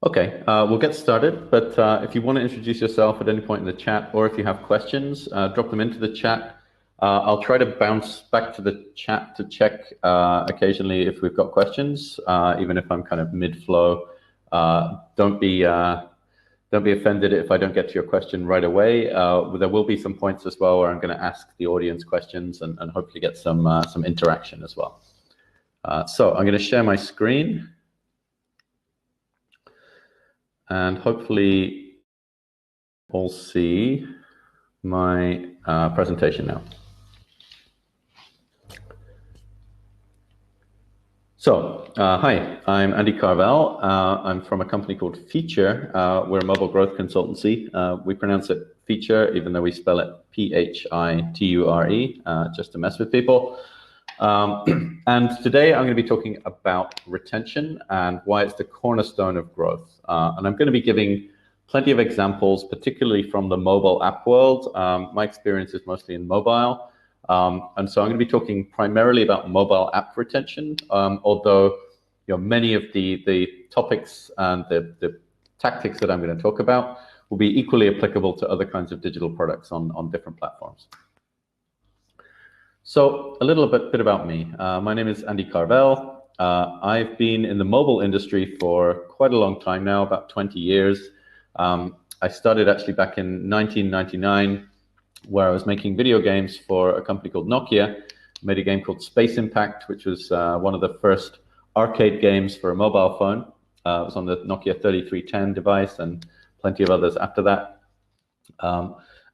Okay, we'll get started, but if you want to introduce yourself at any point in the chat, or if you have questions, drop them into the chat. I'll try to bounce back to the chat to check occasionally if we've got questions, even if I'm kind of mid-flow. Don't be offended if I don't get to your question right away. There will be some points as well where I'm going to ask the audience questions and hopefully get some interaction as well. So I'm going to share my screen. And hopefully all see my presentation now. So, hi, I'm Andy Carvell. I'm from a company called Phiture. We're a mobile growth consultancy. We pronounce it Phiture, even though we spell it P-H-I-T-U-R-E, just to mess with people. And today I'm going to be talking about retention and why it's the cornerstone of growth. And I'm going to be giving plenty of examples, particularly from the mobile app world. My experience is mostly in mobile. And so I'm going to be talking primarily about mobile app retention, although many of the topics and the tactics that I'm going to talk about will be equally applicable to other kinds of digital products on different platforms. So a little bit about me. My name is Andy Carvell. I've been in the mobile industry for quite a long time now, about 20 years. I started actually back in 1999, where I was making video games for a company called Nokia. Made a game called Space Impact, which was one of the first arcade games for a mobile phone. It was on the Nokia 3310 device and plenty of others after that.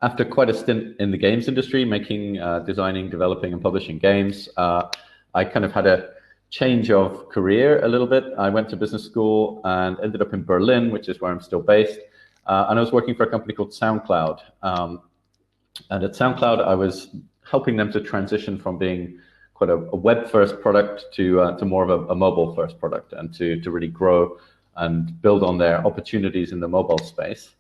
After quite a stint in the games industry, making, designing, developing, and publishing games, I kind of had a change of career a little bit. I went to business school and ended up in Berlin, which is where I'm still based. And I was working for a company called SoundCloud. And at SoundCloud, I was helping them to transition from being quite a web-first product to more of a mobile-first product, and to really grow and build on their opportunities in the mobile space.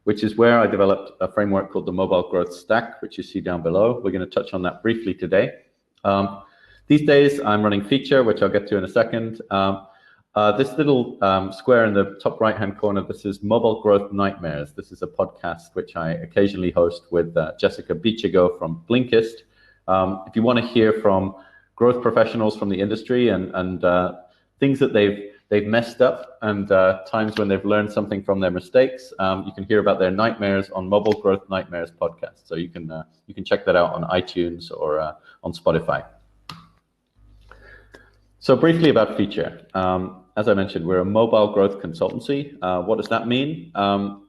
Which is where I developed a framework called the Mobile Growth Stack, which you see down below. We're going to touch on that briefly today. These days, I'm running Phiture, which I'll get to in a second. This little square in the top right-hand corner, this is Mobile Growth Nightmares. This is a podcast which I occasionally host with Jessica Bichigo from Blinkist. If you want to hear from growth professionals from the industry and things that they've messed up and times when they've learned something from their mistakes, you can hear about their nightmares on Mobile Growth Nightmares podcast. So you can check that out on iTunes or on Spotify. So briefly about Phiture. As I mentioned, we're a mobile growth consultancy. What does that mean?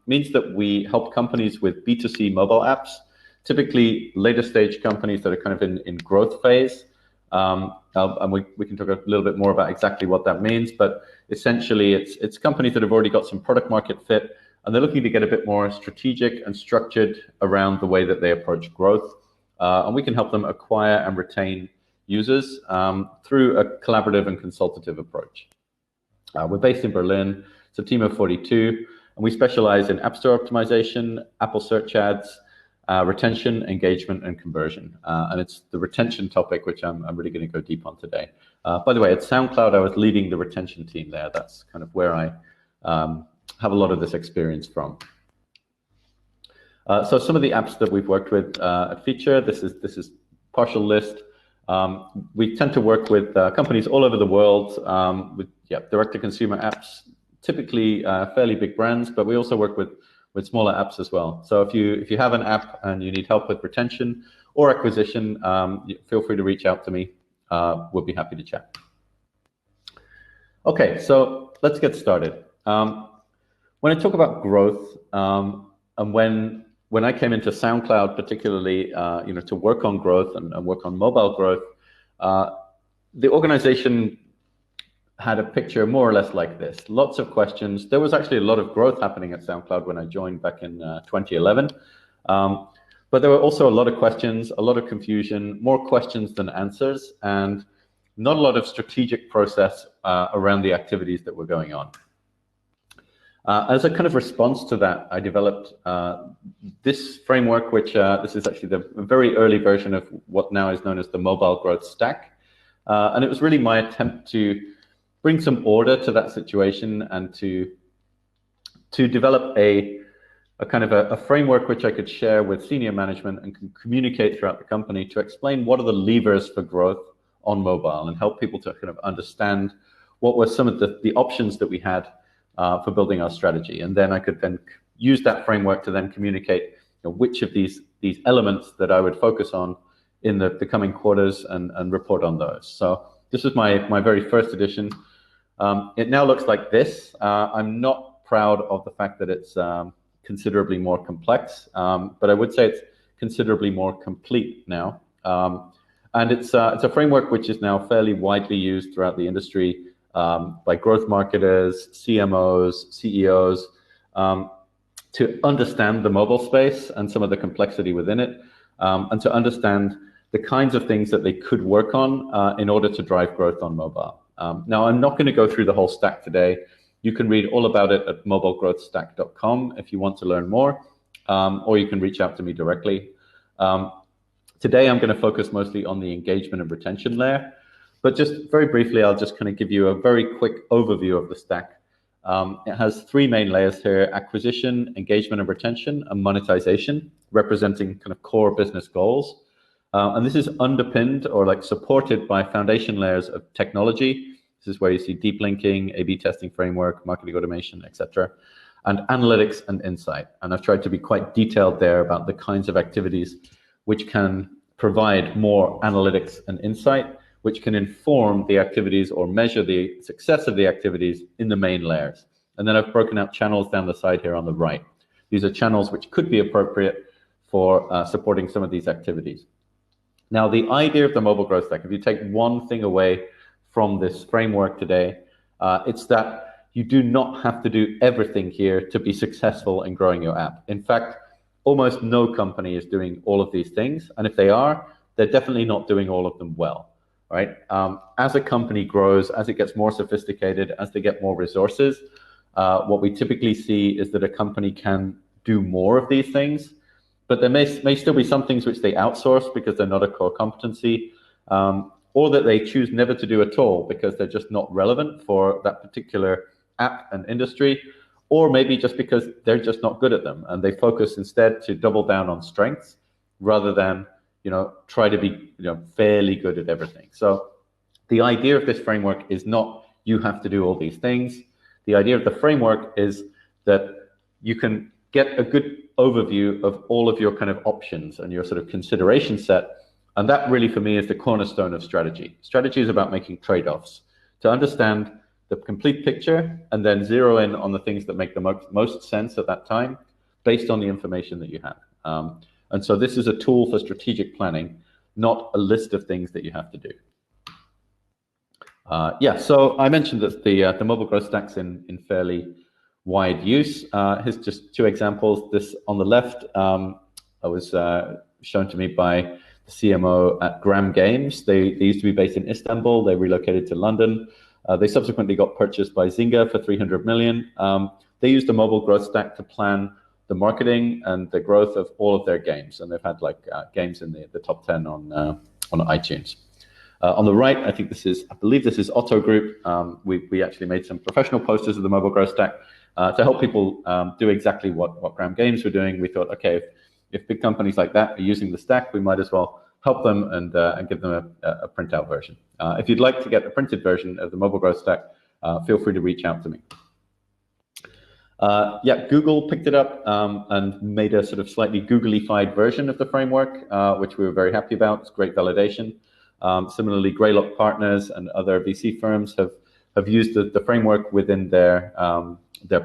Means that we help companies with B2C mobile apps, typically later stage companies that are kind of in growth phase. And we can talk a little bit more about exactly what that means, but essentially it's companies that have already got some product market fit, and they're looking to get a bit more strategic and structured around the way that they approach growth. And we can help them acquire and retain users through a collaborative and consultative approach. We're based in Berlin. It's a team of 42, and we specialize in App Store optimization, Apple search ads, retention, engagement, and conversion. And it's the retention topic which I'm really going to go deep on today. By the way, at SoundCloud, I was leading the retention team there. That's kind of where I have a lot of this experience from. So some of the apps that we've worked with at Phiture, this is partial list. We tend to work with companies all over the world with direct-to-consumer apps, typically fairly big brands, but we also work with smaller apps as well. So if you have an app and you need help with retention or acquisition, feel free to reach out to me. We'll be happy to chat. Okay, so let's get started. When I talk about growth, and when I came into SoundCloud, particularly, to work on growth and work on mobile growth, the organization had a picture more or less like this. Lots of questions. There was actually a lot of growth happening at SoundCloud when I joined back in 2011. But there were also a lot of questions, a lot of confusion, more questions than answers, and not a lot of strategic process around the activities that were going on. As a kind of response to that, I developed this framework, which this is actually the very early version of what now is known as the Mobile Growth Stack. And it was really my attempt to bring some order to that situation and to to develop a kind of a framework which I could share with senior management and can communicate throughout the company to explain what are the levers for growth on mobile and help people to kind of understand what were some of the options that we had for building our strategy. And then I could then use that framework to then communicate which of these elements that I would focus on in the coming quarters and report on those. So this is my very first edition. It now looks like this. I'm not proud of the fact that it's considerably more complex, but I would say it's considerably more complete now. And it's a framework which is now fairly widely used throughout the industry by growth marketers, CMOs, CEOs, to understand the mobile space and some of the complexity within it, and to understand the kinds of things that they could work on in order to drive growth on mobile. Now, I'm not going to go through the whole stack today. You can read all about it at mobilegrowthstack.com if you want to learn more, or you can reach out to me directly. Today, I'm going to focus mostly on the engagement and retention layer, but just very briefly, I'll just kind of give you a very quick overview of the stack. It has three main layers here: acquisition, engagement and retention, and monetization, representing kind of core business goals. And this is underpinned or like supported by foundation layers of technology. This is where you see deep linking, A/B testing framework, marketing automation, etc., and analytics and insight. And I've tried to be quite detailed there about the kinds of activities which can provide more analytics and insight, which can inform the activities or measure the success of the activities in the main layers. And then I've broken out channels down the side here on the right. These are channels which could be appropriate for supporting some of these activities. Now, the idea of the mobile growth stack, if you take one thing away from this framework today, it's that you do not have to do everything here to be successful in growing your app. In fact, almost no company is doing all of these things. And if they are, they're definitely not doing all of them well, right? As a company grows, as it gets more sophisticated, as they get more resources, what we typically see is that a company can do more of these things, but there may still be some things which they outsource because they're not a core competency, or that they choose never to do at all because they're just not relevant for that particular app and industry, or maybe just because they're just not good at them and they focus instead to double down on strengths rather than try to be fairly good at everything. So the idea of this framework is not you have to do all these things. The idea of the framework is that you can get a good overview of all of your kind of options and your sort of consideration set. And that really, for me, is the cornerstone of strategy. Strategy is about making trade-offs to understand the complete picture and then zero in on the things that make the most sense at that time based on the information that you have. And so this is a tool for strategic planning, not a list of things that you have to do. So I mentioned that the mobile growth stack's in fairly wide use. Here's just two examples. This on the left was shown to me by the CMO at Gram Games. They used to be based in Istanbul. They relocated to London. They subsequently got purchased by Zynga for 300 million. They used the mobile growth stack to plan the marketing and the growth of all of their games, and they've had games in the top 10 on iTunes. On the right, I believe this is Otto Group. We actually made some professional posters of the mobile growth stack to help people do exactly what Gram Games were doing. We thought, okay, if big companies like that are using the stack, we might as well help them and give them a printout version. If you'd like to get a printed version of the mobile growth stack, feel free to reach out to me. Google picked it up and made a sort of slightly Googleified version of the framework, which we were very happy about. It's great validation. Similarly, Greylock Partners and other VC firms have used the framework within their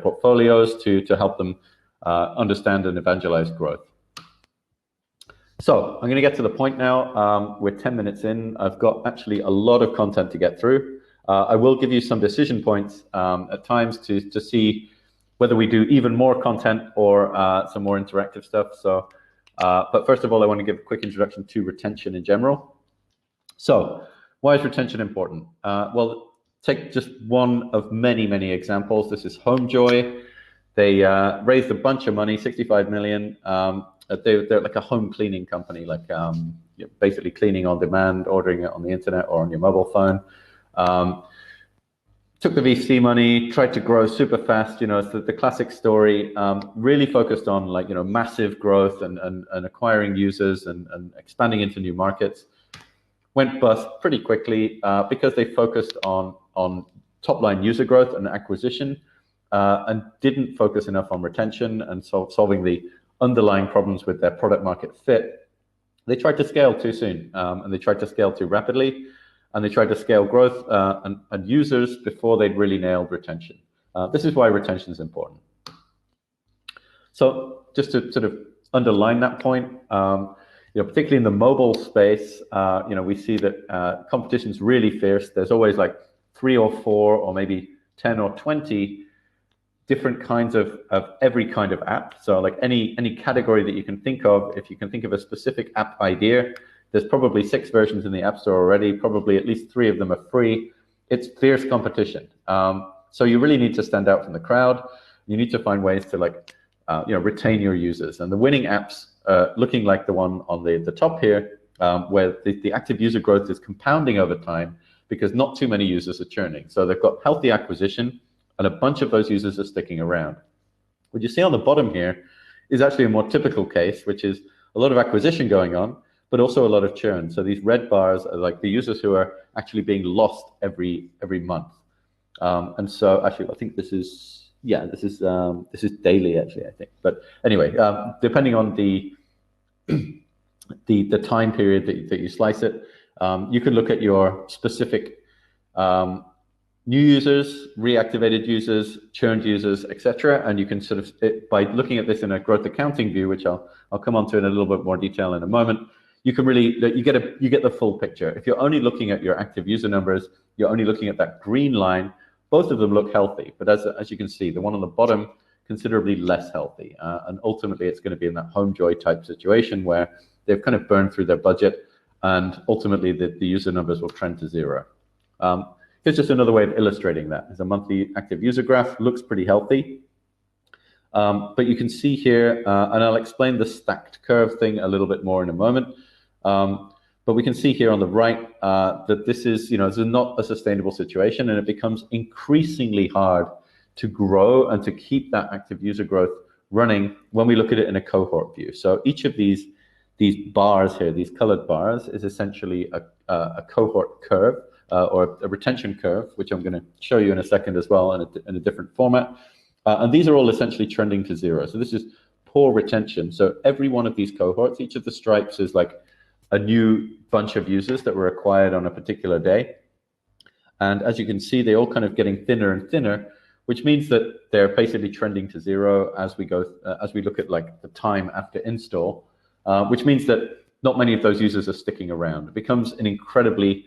portfolios to help them understand and evangelize growth. So I'm going to get to the point now. We're 10 minutes in. I've got actually a lot of content to get through. I will give you some decision points at times to see whether we do even more content or some more interactive stuff. So, but first of all, I want to give a quick introduction to retention in general. So why is retention important? Well, take just one of many, many examples. This is Homejoy. They raised a bunch of money, 65 million. They're like a home cleaning company, like basically cleaning on demand, ordering it on the internet or on your mobile phone. took the VC money, tried to grow super fast. It's the classic story. Really focused on massive growth and acquiring users and expanding into new markets. Went bust pretty quickly because they focused on top line user growth and acquisition and didn't focus enough on retention and solving the underlying problems with their product market fit. They tried to scale too soon and they tried to scale too rapidly. And they tried to scale growth and users before they'd really nailed retention. This is why retention is important. So just to sort of underline that point, particularly in the mobile space, we see that competition's really fierce. There's always like 3 or 4 or maybe 10 or 20 different kinds of every kind of app. So like any category that you can think of, if you can think of a specific app idea, there's probably 6 versions in the App Store already. Probably at least 3 of them are free. It's fierce competition. So you really need to stand out from the crowd. You need to find ways to retain your users. And the winning apps, looking like the one on the top here, where the active user growth is compounding over time because not too many users are churning. So they've got healthy acquisition and a bunch of those users are sticking around. What you see on the bottom here is actually a more typical case, which is a lot of acquisition going on, but also a lot of churn. So these red bars are like the users who are actually being lost every month. And so actually, I think this is daily actually, I think. But anyway, depending on the time period that you slice it, you can look at your specific new users, reactivated users, churned users, etc. And you can sort of, by looking at this in a growth accounting view, which I'll come on to in a little bit more detail in a moment, you can really, you get the full picture. If you're only looking at your active user numbers, you're only looking at that green line, both of them look healthy. But as you can see, the one on the bottom, considerably less healthy. And ultimately, it's going to be in that HomeJoy type situation where they've kind of burned through their budget and ultimately the user numbers will trend to 0. Here's just another way of illustrating that. There's a monthly active user graph, looks pretty healthy. But you can see here, and I'll explain the stacked curve thing a little bit more in a moment. But we can see here on the right that this is not a sustainable situation, and it becomes increasingly hard to grow and to keep that active user growth running when we look at it in a cohort view. So each of these bars here, these colored bars, is essentially a cohort curve or a retention curve, which I'm going to show you in a second as well in a different format. And these are all essentially trending to 0. So this is poor retention. So every one of these cohorts, each of the stripes is like a new bunch of users that were acquired on a particular day. And as you can see, they all kind of getting thinner and thinner, which means that they're basically trending to 0 as we go, as we look at like the time after install, which means that not many of those users are sticking around. It becomes an incredibly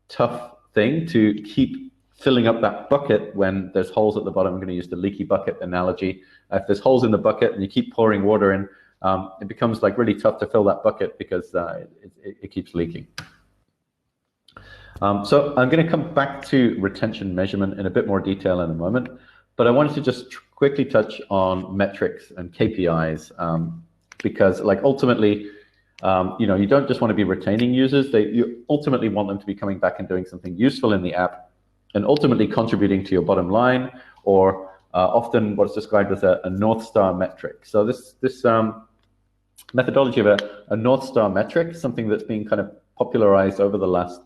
tough thing to keep filling up that bucket when there's holes at the bottom. I'm going to use the leaky bucket analogy. If there's holes in the bucket and you keep pouring water in, it becomes like really tough to fill that bucket because it keeps leaking. So I'm going to come back to retention measurement in a bit more detail in a moment, but I wanted to just quickly touch on metrics and KPIs because like ultimately, you don't just want to be retaining users. You ultimately want them to be coming back and doing something useful in the app and ultimately contributing to your bottom line, or often what's described as a North Star metric. So this methodology of a North Star metric, something that's been kind of popularized over the last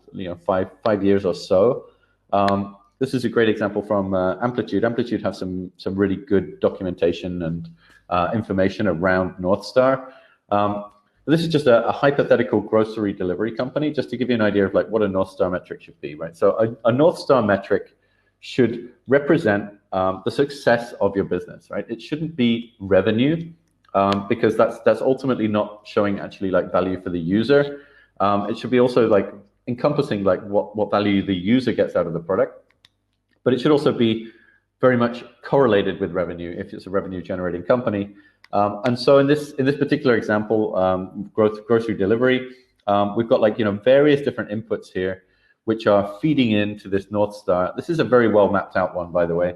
five years or so. This is a great example from Amplitude. Amplitude have some really good documentation and information around North Star. This is just a hypothetical grocery delivery company, just to give you an idea of like what a North Star metric should be, right? So a North Star metric should represent the success of your business, right? It shouldn't be revenue because that's ultimately not showing actually like value for the user. It should be also like encompassing like what value the user gets out of the product, but it should also be very much correlated with revenue if it's a revenue generating company. And so in this particular example, grocery delivery, we've got like various different inputs here, which are feeding into this North Star. This is a very well mapped out one, by the way.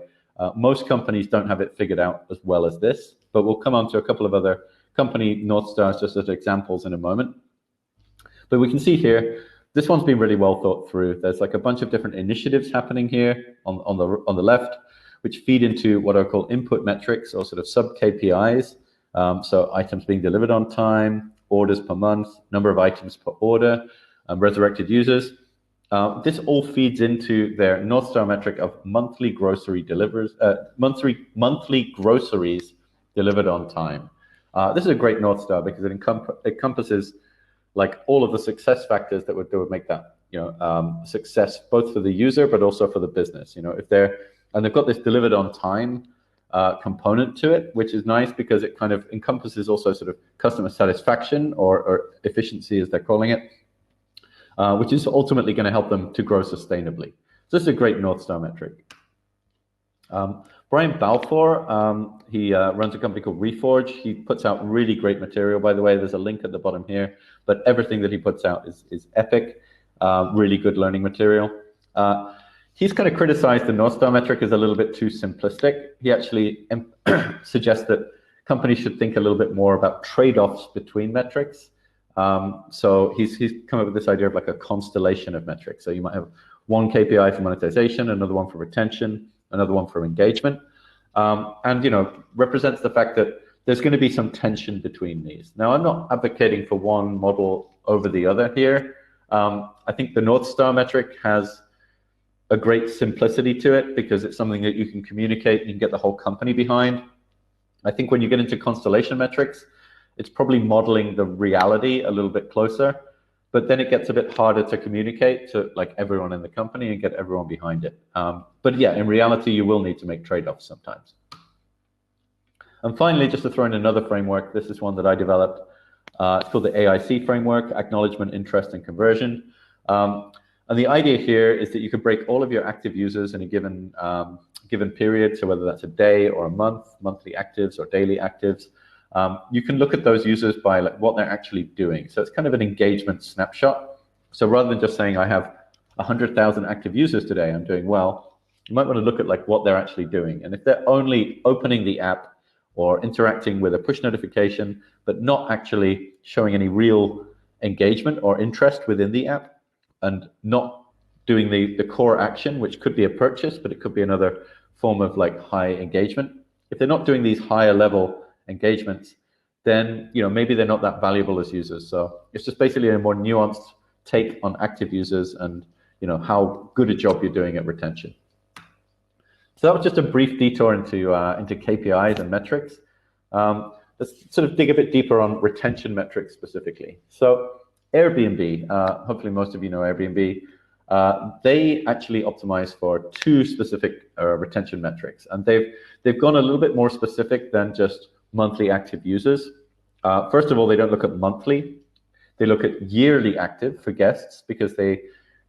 Most companies don't have it figured out as well as this, but we'll come on to a couple of other company North Stars just as examples in a moment. But we can see here this one's been really well thought through. There's like a bunch of different initiatives happening here on the left, which feed into what are called input metrics or sort of sub KPIs. So items being delivered on time, orders per month, number of items per order, resurrected users. This all feeds into their North Star metric of monthly groceries delivered on time. This is a great North Star because it encompasses like all of the success factors that would make that success both for the user but also for the business. They've got this delivered on time component to it, which is nice because it kind of encompasses also sort of customer satisfaction or efficiency as they're calling it, which is ultimately going to help them to grow sustainably. So this is a great North Star metric. Brian Balfour, he runs a company called Reforge. He puts out really great material, by the way. There's a link at the bottom here, but everything that he puts out is epic, really good learning material. He's kind of criticized the North Star metric as a little bit too simplistic. He actually suggests that companies should think a little bit more about trade-offs between metrics. So he's come up with this idea of like a constellation of metrics. So you might have one KPI for monetization, another one for retention, another one for engagement, and represents the fact that there's going to be some tension between these. Now, I'm not advocating for one model over the other here. I think the North Star metric has a great simplicity to it because it's something that you can communicate, you can get the whole company behind. I think when you get into constellation metrics, it's probably modeling the reality a little bit closer, but then it gets a bit harder to communicate to like everyone in the company and get everyone behind it. But yeah, in reality, you will need to make trade-offs sometimes. And finally, just to throw in another framework, this is one that I developed. It's called the AIC framework, Acknowledgement, Interest, and Conversion. And the idea here is that you could break all of your active users in a given period, so whether that's a day or a month, monthly actives or daily actives. You can look at those users by like what they're actually doing. So it's kind of an engagement snapshot. So rather than just saying I have 100,000 active users today, I'm doing well, you might want to look at like what they're actually doing. And if they're only opening the app or interacting with a push notification, but not actually showing any real engagement or interest within the app, and not doing the core action, which could be a purchase, but it could be another form of like high engagement. If they're not doing these higher level engagements, then maybe they're not that valuable as users. So it's just basically a more nuanced take on active users and how good a job you're doing at retention. So that was just a brief detour into KPIs and metrics. Let's sort of dig a bit deeper on retention metrics specifically. So Airbnb, hopefully most of you know Airbnb, they actually optimize for two specific retention metrics, and they've gone a little bit more specific than just monthly active users. First of all, they don't look at monthly, they look at yearly active for guests, because they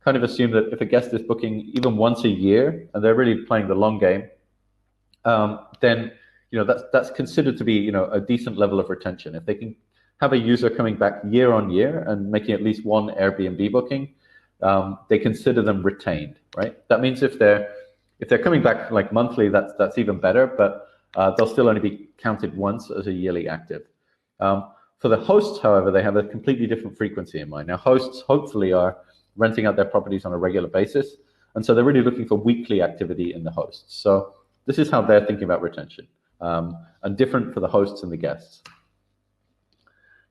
kind of assume that if a guest is booking even once a year and they're really playing the long game, then that's considered to be a decent level of retention. If they can have a user coming back year on year and making at least one Airbnb booking, they consider them retained, right? That means if they're coming back like monthly, that's even better, but they'll still only be counted once as a yearly active. For the hosts, however, they have a completely different frequency in mind. Now, hosts hopefully are renting out their properties on a regular basis, and so they're really looking for weekly activity in the hosts. So this is how they're thinking about retention, and different for the hosts and the guests.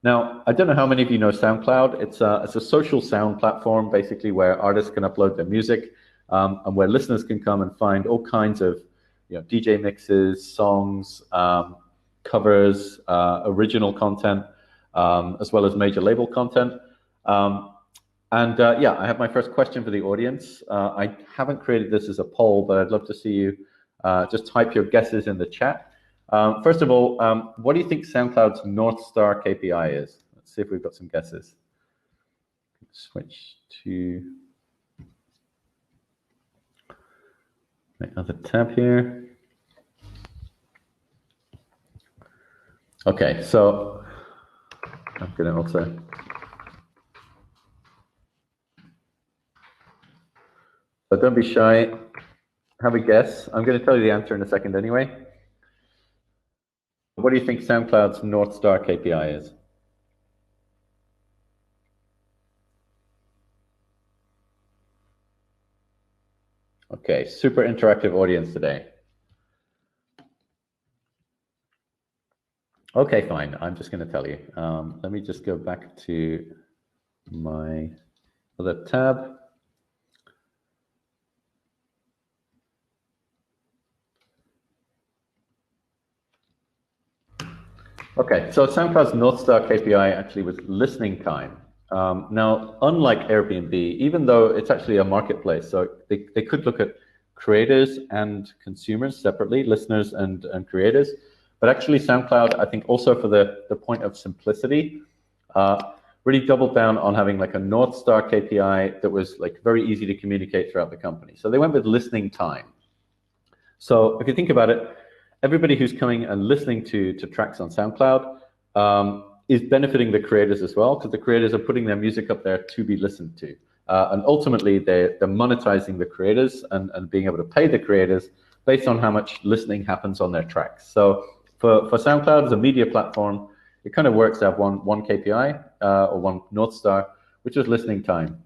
Now, I don't know how many of you know SoundCloud. It's a social sound platform, basically, where artists can upload their music, and where listeners can come and find all kinds of DJ mixes, songs, covers, original content, as well as major label content. Yeah, I have my first question for the audience. I haven't created this as a poll, but I'd love to see you just type your guesses in the chat. First of all, what do you think SoundCloud's North Star KPI is? Let's see if we've got some guesses. Switch to another tab here. Okay, so I'm going to also so don't be shy. Have a guess. I'm going to tell you the answer in a second anyway. What do you think SoundCloud's North Star KPI is? Okay, super interactive audience today. Okay, fine. I'm just going to tell you. Let me just go back to my other tab. Okay, so SoundCloud's North Star KPI actually was listening time. Now, unlike Airbnb, even though it's actually a marketplace, so they could look at creators and consumers separately, listeners and creators, but actually SoundCloud, I think also for the point of simplicity, really doubled down on having like a North Star KPI that was like very easy to communicate throughout the company. So they went with listening time. So if you think about it, everybody who's coming and listening to tracks on SoundCloud is benefiting the creators as well, because the creators are putting their music up there to be listened to. And ultimately, they're monetizing the creators and being able to pay the creators based on how much listening happens on their tracks. So for SoundCloud as a media platform, it kind of works to have one KPI or one North Star, which is listening time.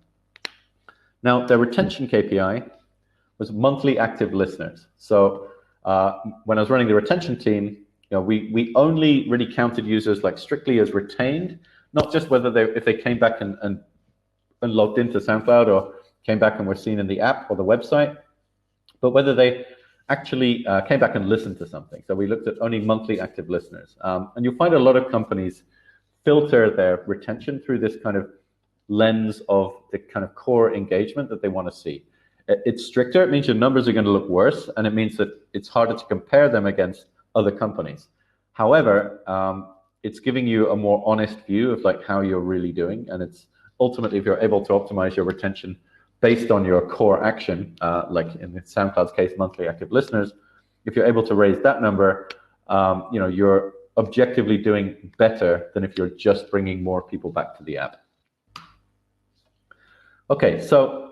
Now, their retention KPI was monthly active listeners. So when I was running the retention team, we only really counted users like strictly as retained, not just whether if they came back and logged into SoundCloud or came back and were seen in the app or the website, but whether they actually came back and listened to something. So we looked at only monthly active listeners. And you'll find a lot of companies filter their retention through this kind of lens of the kind of core engagement that they want to see. It's stricter. It means your numbers are going to look worse, and it means that it's harder to compare them against other companies. However, it's giving you a more honest view of like how you're really doing, and it's ultimately, if you're able to optimize your retention based on your core action, like in SoundCloud's case, monthly active listeners, if you're able to raise that number, you're objectively doing better than if you're just bringing more people back to the app. Okay, so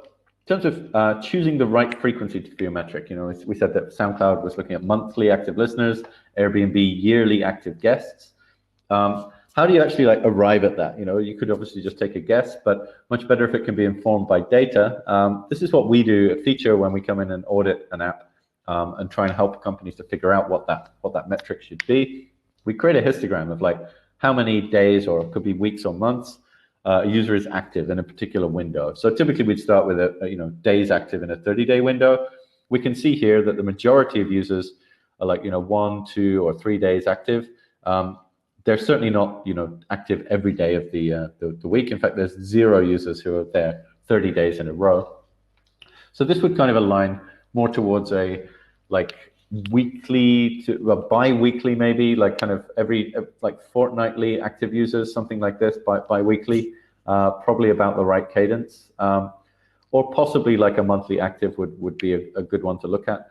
in terms of choosing the right frequency for your metric, we said that SoundCloud was looking at monthly active listeners, Airbnb yearly active guests. How do you actually like arrive at that? You could obviously just take a guess, but much better if it can be informed by data. This is what we do at Phiture when we come in and audit an app and try and help companies to figure out what that metric should be. We create a histogram of like how many days, or it could be weeks or months, a user is active in a particular window. So typically we'd start with days active in a 30-day window. We can see here that the majority of users are like 1, 2, or 3 days active. They're certainly not active every day of the week. In fact, there's 0 users who are there 30 days in a row. So this would kind of align more towards a like weekly to bi-weekly, maybe like kind of every like fortnightly active users, something like this, bi-weekly, probably about the right cadence, or possibly like a monthly active would be a good one to look at.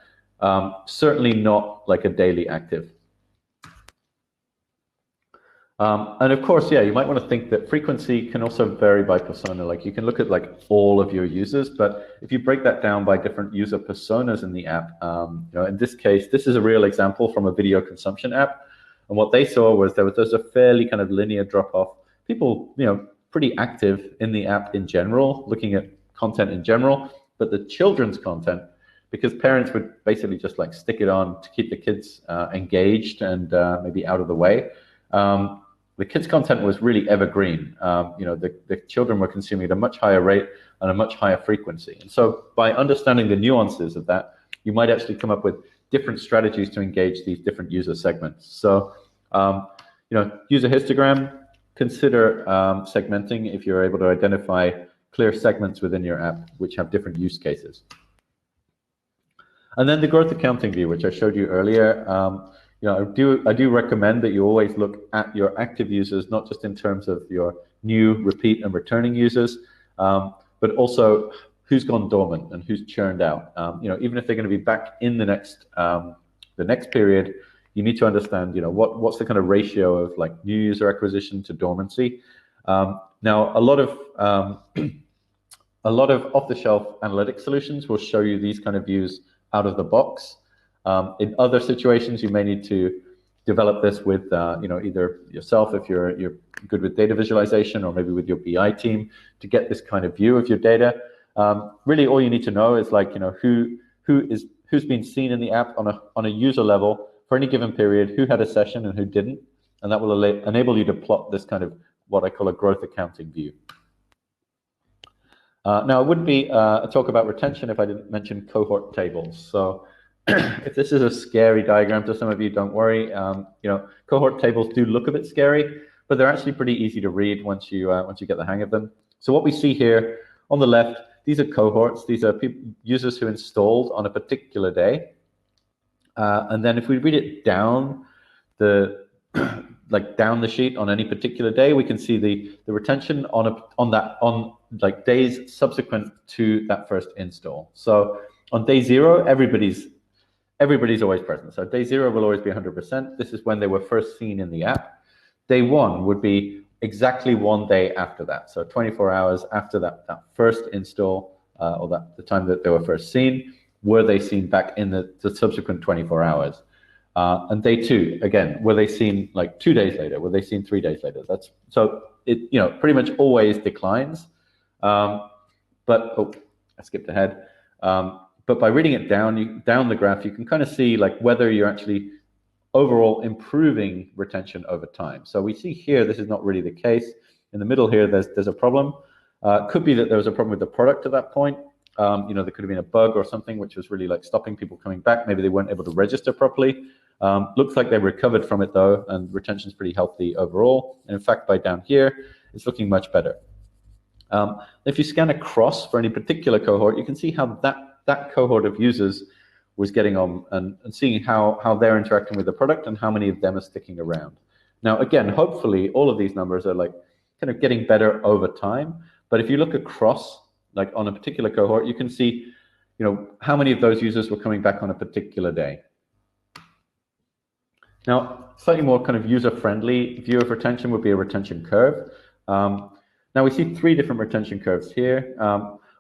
Certainly not like a daily active. And of course, yeah, you might want to think that frequency can also vary by persona. Like you can look at like all of your users, but if you break that down by different user personas in the app, in this case, this is a real example from a video consumption app. And what they saw was there's a fairly kind of linear drop off. People, pretty active in the app in general, looking at content in general, but the children's content, because parents would basically just like stick it on to keep the kids engaged and maybe out of the way. The kids' content was really evergreen. The children were consuming at a much higher rate and a much higher frequency. And so by understanding the nuances of that, you might actually come up with different strategies to engage these different user segments. So, use a histogram, consider segmenting if you're able to identify clear segments within your app which have different use cases. And then the growth accounting view, which I showed you earlier. I do recommend that you always look at your active users, not just in terms of your new, repeat, and returning users, but also who's gone dormant and who's churned out. Even if they're going to be back in the next period, you need to understand, what's the kind of ratio of like new user acquisition to dormancy. Now, a lot of off-the-shelf analytics solutions will show you these kind of views out of the box. In other situations, you may need to develop this with either yourself if you're good with data visualization, or maybe with your BI team to get this kind of view of your data. Really, all you need to know is like who who's been seen in the app on a user level for any given period, who had a session and who didn't, and that will enable you to plot this kind of what I call a growth accounting view. Now, it wouldn't be a talk about retention if I didn't mention cohort tables. So if this is a scary diagram to some of you, don't worry. Cohort tables do look a bit scary, but they're actually pretty easy to read once you get the hang of them. So what we see here on the left, these are cohorts. These are users who installed on a particular day. And then if we read it down down the sheet on any particular day, we can see the retention on days subsequent to that first install. So on day 0, everybody's always present. So day 0 will always be 100%. This is when they were first seen in the app. Day 1 would be exactly 1 day after that. So 24 hours after that first install, or the time that they were first seen, were they seen back in the subsequent 24 hours. And day 2, again, were they seen like 2 days later? Were they seen 3 days later? So it pretty much always declines. But I skipped ahead. But by reading it down the graph, you can kind of see like whether you're actually overall improving retention over time. So we see here this is not really the case. In the middle here, there's a problem. Could be that there was a problem with the product at that point. There could have been a bug or something which was really like stopping people coming back. Maybe they weren't able to register properly. Looks like they recovered from it though, and retention's pretty healthy overall. And in fact, by down here, it's looking much better. If you scan across for any particular cohort, you can see how that cohort of users was getting on and seeing how they're interacting with the product and how many of them are sticking around. Now, again, hopefully all of these numbers are like kind of getting better over time. But if you look across, like on a particular cohort, you can see, how many of those users were coming back on a particular day. Now, slightly more kind of user-friendly view of retention would be a retention curve. Now we see 3 different retention curves here.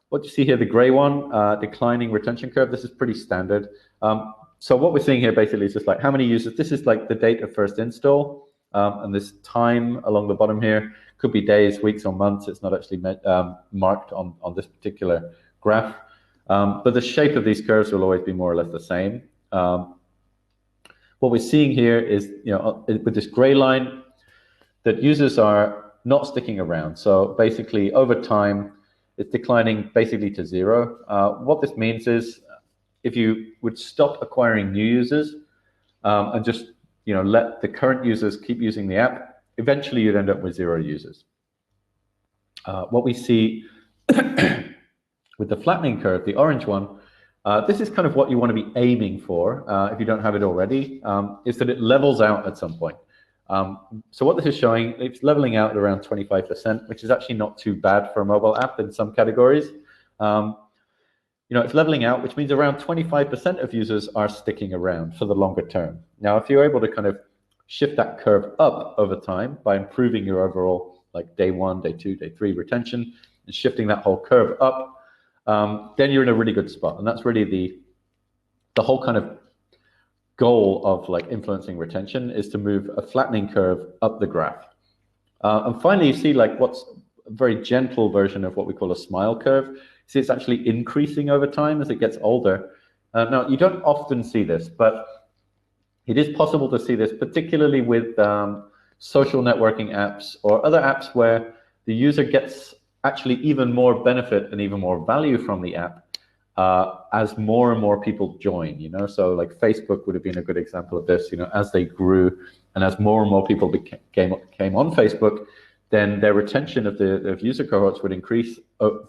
What you see here, the gray one, declining retention curve, this is pretty standard. So what we're seeing here basically is just like how many users, this is like the date of first install, and this time along the bottom here could be days, weeks, or months. It's not actually marked on this particular graph. But the shape of these curves will always be more or less the same. What we're seeing here is, with this gray line, that users are not sticking around. So basically, over time, it's declining basically to 0. What this means is, if you would stop acquiring new users and just let the current users keep using the app, eventually you'd end up with 0 users. What we see with the flattening curve, the orange one, this is kind of what you want to be aiming for if you don't have it already, is that it levels out at some point. So what this is showing, it's leveling out at around 25%, which is actually not too bad for a mobile app in some categories. It's leveling out, which means around 25% of users are sticking around for the longer term. Now, if you're able to kind of shift that curve up over time by improving your overall like day 1, day 2, day 3 retention and shifting that whole curve up, then you're in a really good spot. And that's really the whole kind of goal of like influencing retention, is to move a flattening curve up the graph. And finally, you see like what's a very gentle version of what we call a smile curve. See, it's actually increasing over time as it gets older. Now, you don't often see this, but it is possible to see this, particularly with social networking apps or other apps where the user gets actually even more benefit and even more value from the app as more and more people join, So like Facebook would have been a good example of this, as they grew and as more and more people came on Facebook, then their retention of user cohorts would increase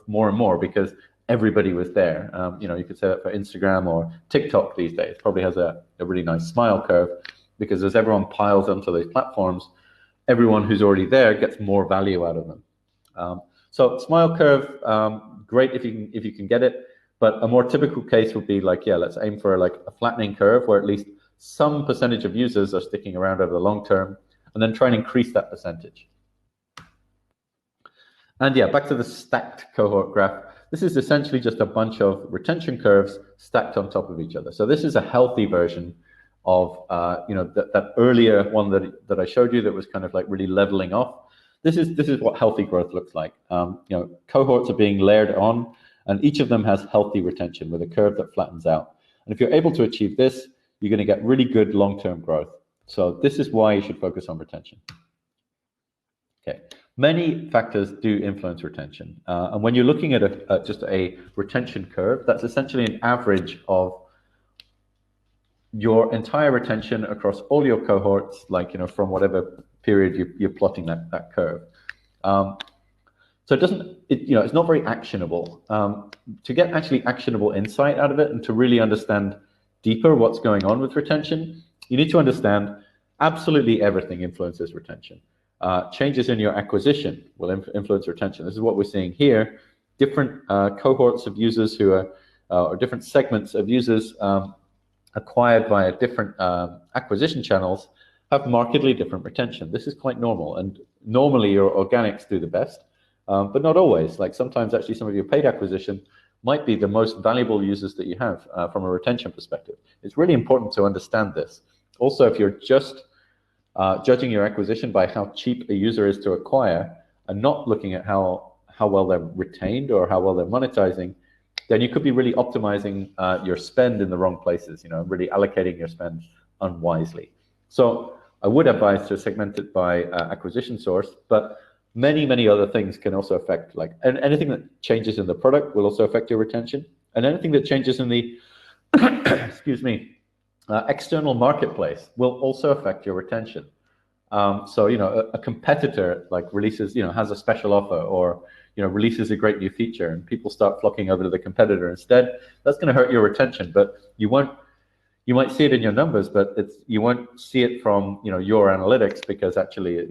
more and more because everybody was there. You could say that for Instagram or TikTok these days. Probably has a really nice smile curve because as everyone piles onto those platforms, everyone who's already there gets more value out of them. So smile curve, great if you can get it, but a more typical case would be like, let's aim for like a flattening curve where at least some percentage of users are sticking around over the long term, and then try and increase that percentage. And back to the stacked cohort graph. This is essentially just a bunch of retention curves stacked on top of each other. So this is a healthy version of that earlier one that I showed you that was kind of like really leveling off. This is what healthy growth looks like. Cohorts are being layered on And each of them has healthy retention with a curve that flattens out. And if you're able to achieve this, you're going to get really good long-term growth. So this is why you should focus on retention. Okay, many factors do influence retention. And when you're looking at just a retention curve, that's essentially an average of your entire retention across all your cohorts, like, from whatever period you're plotting that curve. So it's not very actionable. To get actually actionable insight out of it and to really understand deeper what's going on with retention, you need to understand absolutely everything influences retention. Changes in your acquisition will influence retention. This is what we're seeing here. Different cohorts of users who are, or different segments of users acquired via different acquisition channels have markedly different retention. This is quite normal, and normally your organics do the best, but not always. Like sometimes actually some of your paid acquisition might be the most valuable users that you have from a retention perspective. It's really important to understand this. Also, if you're just judging your acquisition by how cheap a user is to acquire and not looking at how well they're retained or how well they're monetizing, then you could be really optimizing your spend in the wrong places, really allocating your spend unwisely. So I would advise to segment it by acquisition source, but many other things can also affect, like, and anything that changes in the product will also affect your retention, and anything that changes in the excuse me, external marketplace will also affect your retention. So a competitor like releases, has a special offer, or releases a great new feature, and people start flocking over to the competitor instead. That's going to hurt your retention, but you might see it in your numbers, but you won't see it from your analytics, because actually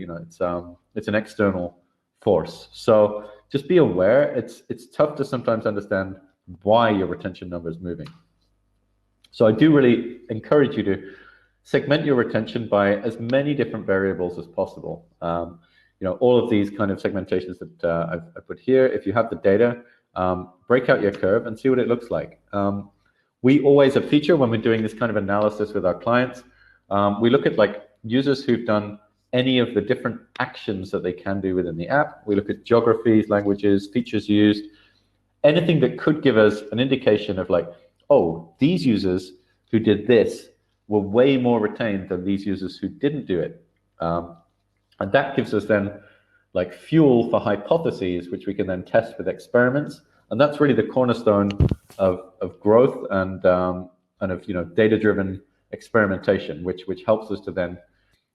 it's an external force. So just be aware. It's tough to sometimes understand why your retention number is moving. So I do really encourage you to segment your retention by as many different variables as possible. All of these kind of segmentations that I put here, if you have the data, break out your curve and see what it looks like. We always at Phiture, when we're doing this kind of analysis with our clients, we look at like users who've done any of the different actions that they can do within the app. We look at geographies, languages, features used, anything that could give us an indication of like, oh, these users who did this were way more retained than these users who didn't do it. And that gives us then like fuel for hypotheses, which we can then test with experiments. And that's really the cornerstone of growth and of data-driven experimentation, which helps us to then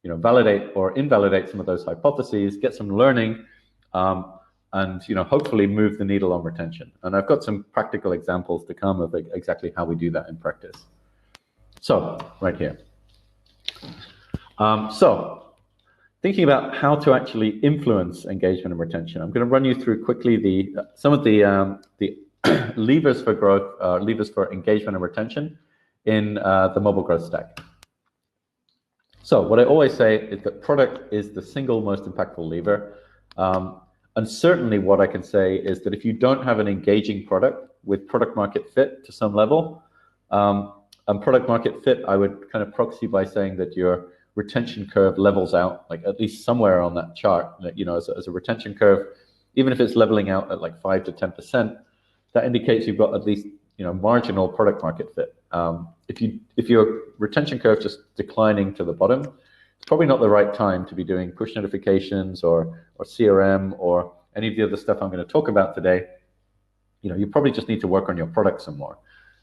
validate or invalidate some of those hypotheses, get some learning, and hopefully move the needle on retention. And I've got some practical examples to come of exactly how we do that in practice. So right here. So thinking about how to actually influence engagement and retention, I'm going to run you through quickly some of the levers for growth, levers for engagement and retention in the mobile growth stack. So what I always say is that product is the single most impactful lever. And certainly what I can say is that if you don't have an engaging product with product market fit to some level, and product market fit, I would kind of proxy by saying that your retention curve levels out, like at least somewhere on that chart, as a retention curve, even if it's leveling out at like 5 to 10%, that indicates you've got at least marginal product market fit. If your retention curve just declining to the bottom, it's probably not the right time to be doing push notifications or CRM or any of the other stuff I'm going to talk about today. You probably just need to work on your product some more,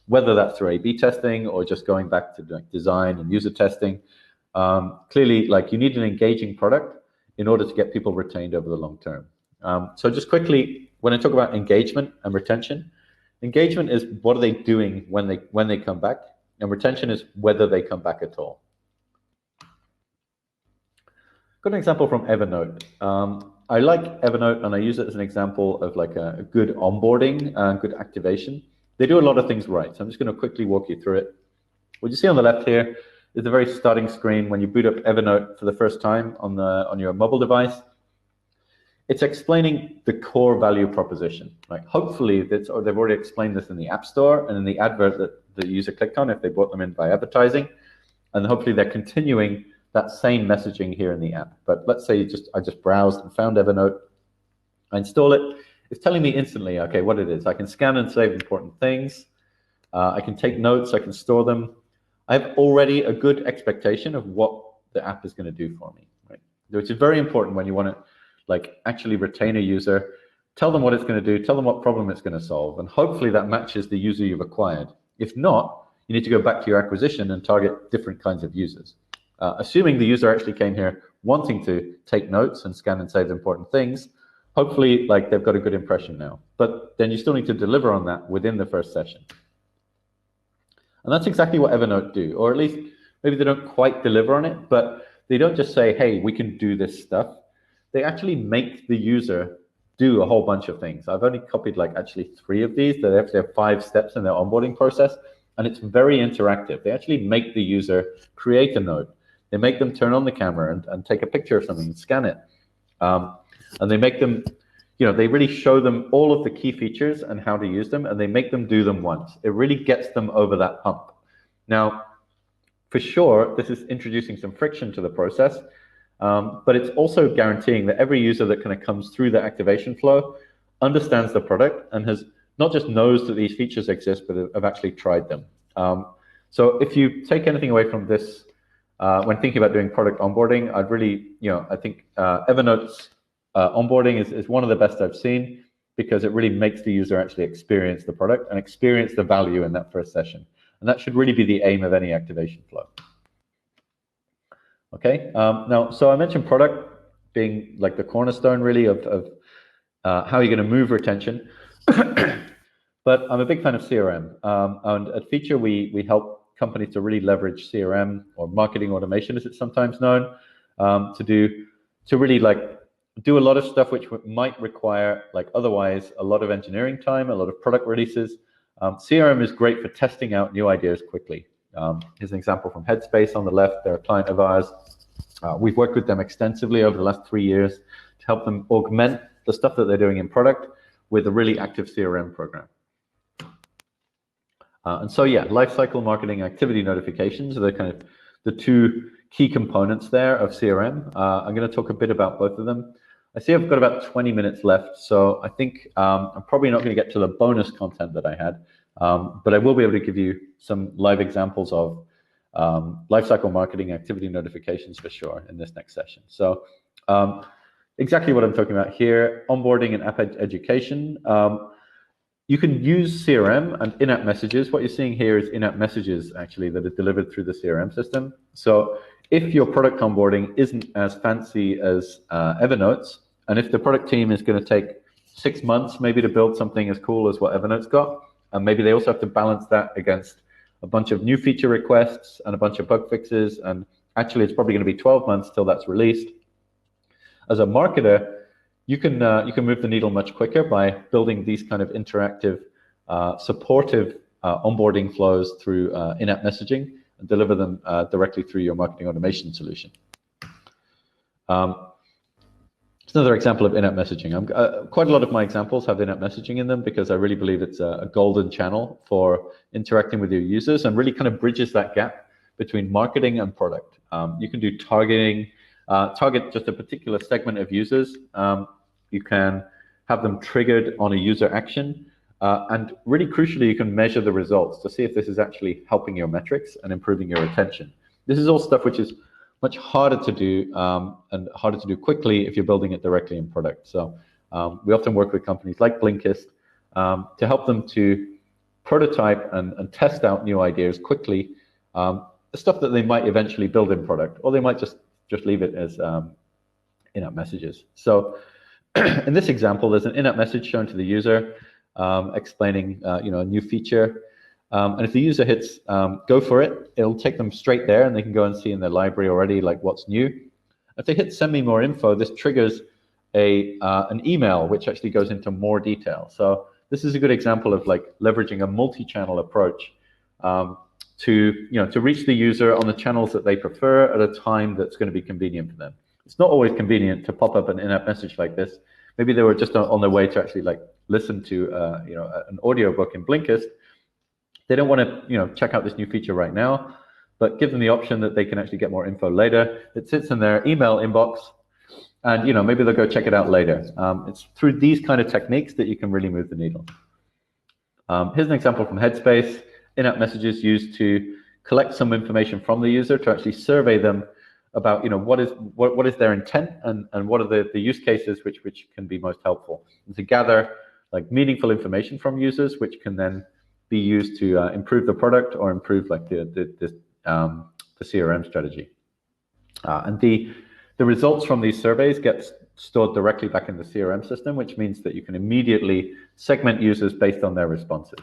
whether that's through A/B testing or just going back to doing design and user testing. Clearly, like, you need an engaging product in order to get people retained over the long term. So just quickly, when I talk about engagement and retention, engagement is what are they doing when they come back, and retention is whether they come back at all. Got an example from Evernote. I like Evernote, and I use it as an example of like a good onboarding and good activation. They do a lot of things right, so I'm just going to quickly walk you through it. What you see on the left here is the very starting screen when you boot up Evernote for the first time on your mobile device. It's explaining the core value proposition. Like, hopefully they've already explained this in the App Store and in the advert that the user clicked on if they brought them in by advertising, and hopefully they're continuing that same messaging here in the app. But let's say I just browsed and found Evernote. I install it. it's telling me instantly, okay, what it is. I can scan and save important things. I can take notes, I can store them. I have already a good expectation of what the app is going to do for me, right? Which is very important when you want to like actually retain a user, tell them what it's going to do, tell them what problem it's going to solve, and hopefully that matches the user you've acquired. If not, you need to go back to your acquisition and target different kinds of users. Assuming the user actually came here wanting to take notes and scan and save important things, hopefully like they've got a good impression now. But then you still need to deliver on that within the first session. And that's exactly what Evernote do, or at least maybe they don't quite deliver on it, but they don't just say, hey, we can do this stuff. They actually make the user do a whole bunch of things. I've only copied like actually 3 of these. They actually have 5 steps in their onboarding process, and it's very interactive. They actually make the user create a note. They make them turn on the camera and take a picture of something and scan it. And they make them, they really show them all of the key features and how to use them, and they make them do them once. It really gets them over that hump. Now, for sure, this is introducing some friction to the process, but it's also guaranteeing that every user that kind of comes through the activation flow understands the product and has not just knows that these features exist, but have actually tried them. So if you take anything away from this, when thinking about doing product onboarding, I'd really, I think Evernote's onboarding is one of the best I've seen, because it really makes the user actually experience the product and experience the value in that first session. And that should really be the aim of any activation flow. Okay, now, so I mentioned product being like the cornerstone really of how you're going to move retention. But I'm a big fan of CRM. And at Phiture, we help companies to really leverage CRM, or marketing automation as it's sometimes known, to really like do a lot of stuff which might require like otherwise a lot of engineering time, a lot of product releases. CRM is great for testing out new ideas quickly. Here's an example from Headspace on the left. They're a client of ours. We've worked with them extensively over the last 3 years to help them augment the stuff that they're doing in product with a really active CRM program. And so, yeah, lifecycle marketing activity notifications are the kind of the 2 key components there of CRM. I'm going to talk a bit about both of them. I see I've got about 20 minutes left, so I think I'm probably not going to get to the bonus content that I had, but I will be able to give you some live examples of lifecycle marketing activity notifications for sure in this next session. So exactly what I'm talking about here, onboarding and app education. You can use CRM and in-app messages. What you're seeing here is in-app messages actually that are delivered through the CRM system. So if your product onboarding isn't as fancy as Evernote's, and if the product team is going to take 6 months maybe to build something as cool as what Evernote's got, and maybe they also have to balance that against a bunch of new feature requests and a bunch of bug fixes, and actually it's probably going to be 12 months till that's released. As a marketer, you can move the needle much quicker by building these kind of interactive, supportive onboarding flows through in-app messaging and deliver them directly through your marketing automation solution. It's another example of in-app messaging. Quite a lot of my examples have in-app messaging in them because I really believe it's a golden channel for interacting with your users and really kind of bridges that gap between marketing and product. You can do targeting, target just a particular segment of users. You can have them triggered on a user action. And really crucially, you can measure the results to see if this is actually helping your metrics and improving your retention. This is all stuff which is much harder to do and harder to do quickly if you're building it directly in product. So we often work with companies like Blinkist to help them to prototype and test out new ideas quickly, stuff that they might eventually build in product, or they might just leave it as in-app messages. So in this example, there's an in-app message shown to the user explaining a new feature. And if the user hits go for it, it'll take them straight there and they can go and see in their library already like what's new. If they hit send me more info, this triggers an email which actually goes into more detail. So this is a good example of like leveraging a multi-channel approach to reach the user on the channels that they prefer at a time that's going to be convenient for them. It's not always convenient to pop up an in-app message like this. Maybe they were just on their way to actually like listen to an audiobook in Blinkist. They don't want to check out this new feature right now, but give them the option that they can actually get more info later. It sits in their email inbox, and maybe they'll go check it out later. It's through these kind of techniques that you can really move the needle. Here's an example from Headspace. In-app messages used to collect some information from the user to actually survey them about what is their intent and what are the use cases which can be most helpful, and to gather like meaningful information from users, which can then be used to improve the product or improve like the CRM strategy. And the results from these surveys get stored directly back in the CRM system, which means that you can immediately segment users based on their responses.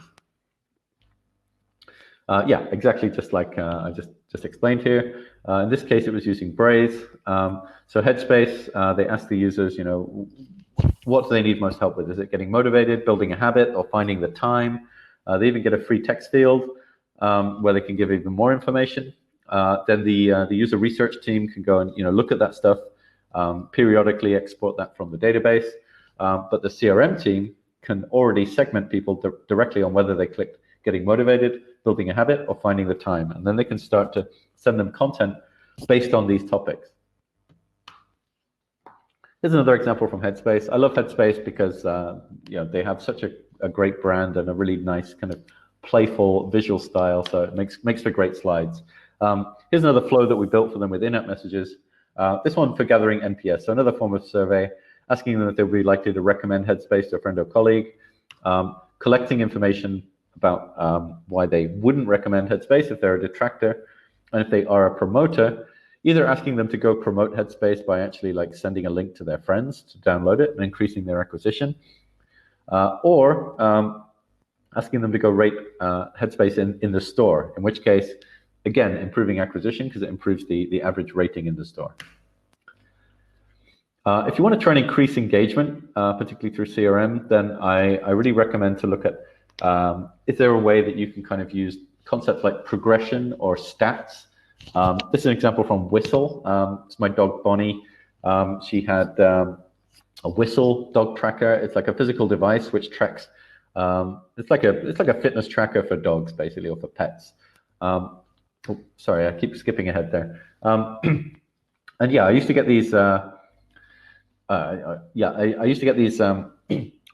Yeah, exactly, just like I just explained here. In this case, it was using Braze. So Headspace, they asked the users, what do they need most help with? Is it getting motivated, building a habit, or finding the time? They even get a free text field where they can give even more information. Then the user research team can go and look at that stuff, periodically export that from the database. But the CRM team can already segment people directly on whether they clicked getting motivated, building a habit, or finding the time. And then they can start to send them content based on these topics. Here's another example from Headspace. I love Headspace because they have such a great brand and a really nice kind of playful visual style, so it makes for great slides. Here's another flow that we built for them with in-app messages. This one for gathering NPS, so another form of survey, asking them if they would be likely to recommend Headspace to a friend or colleague, collecting information about why they wouldn't recommend Headspace if they're a detractor, and if they are a promoter, either asking them to go promote Headspace by actually like sending a link to their friends to download it and increasing their acquisition, or asking them to go rate Headspace in the store, in which case, again, improving acquisition because it improves the average rating in the store. If you want to try and increase engagement, particularly through CRM, then I really recommend to look at, is there a way that you can kind of use concepts like progression or stats? This is an example from Whistle. It's my dog Bonnie. She had a Whistle dog tracker. It's like a physical device which tracks. It's like a fitness tracker for dogs, basically, or for pets. Oh, sorry, I keep skipping ahead there. And yeah, I used to get these. I used to get these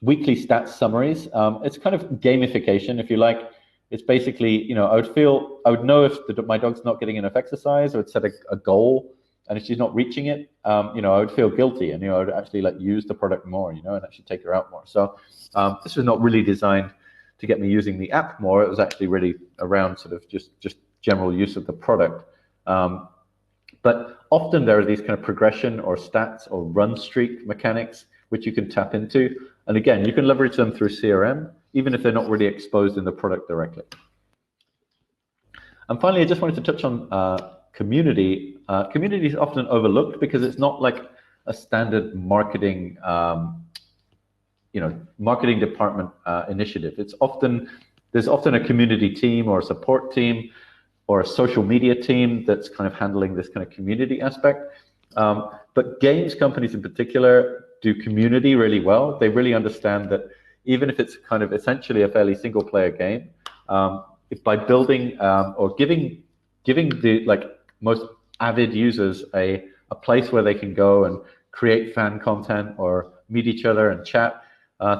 weekly stats summaries. It's kind of gamification, if you like. It's basically, I would know if my dog's not getting enough exercise, or it's set a goal, and if she's not reaching it, I would feel guilty, and I would actually use the product more, and actually take her out more. So this was not really designed to get me using the app more. It was actually really around sort of just general use of the product. But often there are these kind of progression or stats or run streak mechanics which you can tap into. And again, you can leverage them through CRM, even if they're not really exposed in the product directly. And finally, I just wanted to touch on community. Community is often overlooked because it's not like a standard marketing, marketing department initiative. There's often a community team or a support team or a social media team that's kind of handling this kind of community aspect. But games companies in particular do community really well. They really understand that even if it's kind of essentially a fairly single player game, if by building or giving the most avid users a place where they can go and create fan content or meet each other and chat,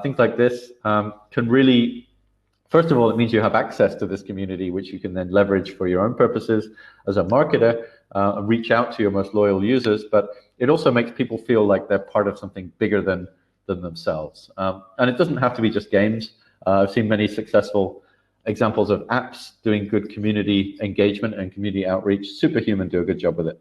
things like this can really, first of all, it means you have access to this community, which you can then leverage for your own purposes as a marketer and reach out to your most loyal users. But it also makes people feel like they're part of something bigger than themselves. And it doesn't have to be just games. I've seen many successful examples of apps doing good community engagement and community outreach. Superhuman do a good job with it.